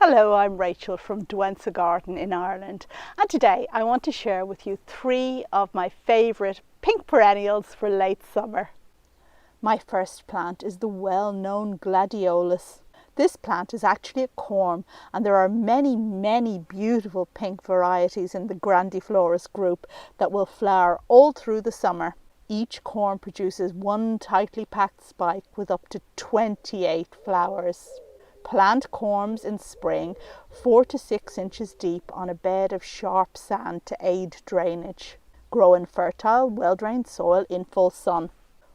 Hello, I'm Rachel from Douentza Garden in Ireland, and today I want to share with you 3 of my favourite pink perennials for late summer. My first plant is the well-known Gladiolus. This plant is actually a corm, and there are many beautiful pink varieties in the Grandiflorus group that will flower all through the summer. Each corm produces one tightly packed spike with up to 28 flowers. Plant corms in spring 4 to 6 inches deep on a bed of sharp sand to aid drainage. Grow in fertile, well-drained soil in full sun.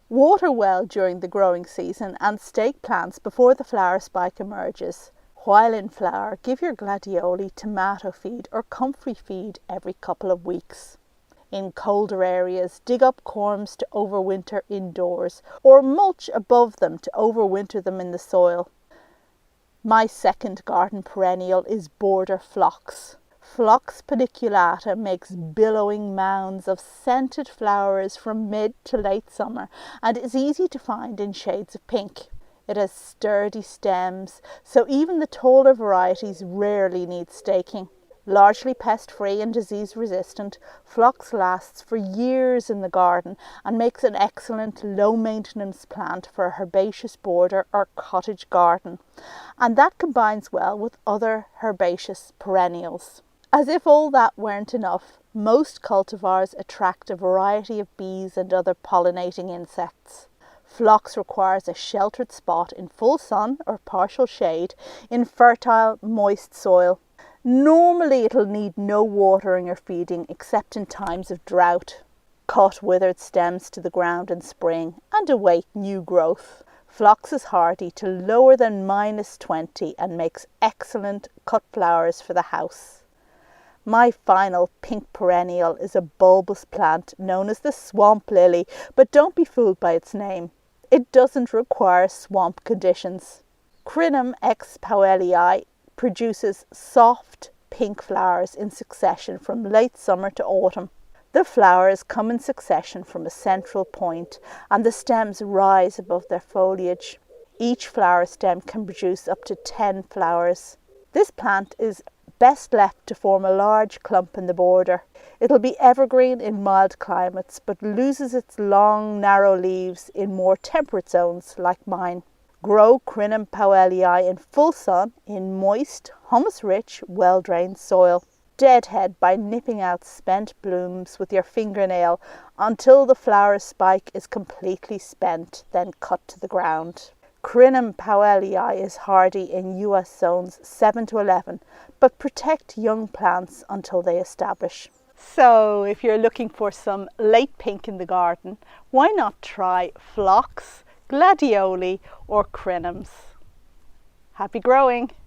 Water well during the growing season and stake plants before the flower spike emerges. While in flower, give your gladioli tomato feed or comfrey feed every couple of weeks. In colder areas, dig up corms to overwinter indoors or mulch above them to overwinter them in the soil. My second garden perennial is border phlox. Phlox paniculata makes billowing mounds of scented flowers from mid to late summer and is easy to find in shades of pink. It has sturdy stems, so even the taller varieties rarely need staking. Largely pest-free and disease-resistant, phlox lasts for years in the garden and makes an excellent low-maintenance plant for a herbaceous border or cottage garden. And that combines well with other herbaceous perennials. As if all that weren't enough, most cultivars attract a variety of bees and other pollinating insects. Phlox requires a sheltered spot in full sun or partial shade in fertile, moist soil. Normally it'll need no watering or feeding except in times of drought. Cut withered stems to the ground in spring and await new growth. Phlox is hardy to lower than -20 and makes excellent cut flowers for the house. My final pink perennial is a bulbous plant known as the swamp lily, but don't be fooled by its name. It doesn't require swamp conditions. Crinum ex Powellii produces soft pink flowers in succession from late summer to autumn. The flowers come in succession from a central point and the stems rise above their foliage. Each flower stem can produce up to 10 flowers. This plant is best left to form a large clump in the border. It'll be evergreen in mild climates but loses its long narrow leaves in more temperate zones like mine. Grow Crinum Powellii in full sun in moist, humus-rich, well-drained soil. Deadhead by nipping out spent blooms with your fingernail until the flower spike is completely spent, then cut to the ground. Crinum Powellii is hardy in US zones 7 to 11, but protect young plants until they establish. So if you're looking for some late pink in the garden, why not try phlox, gladioli or crinums. Happy growing!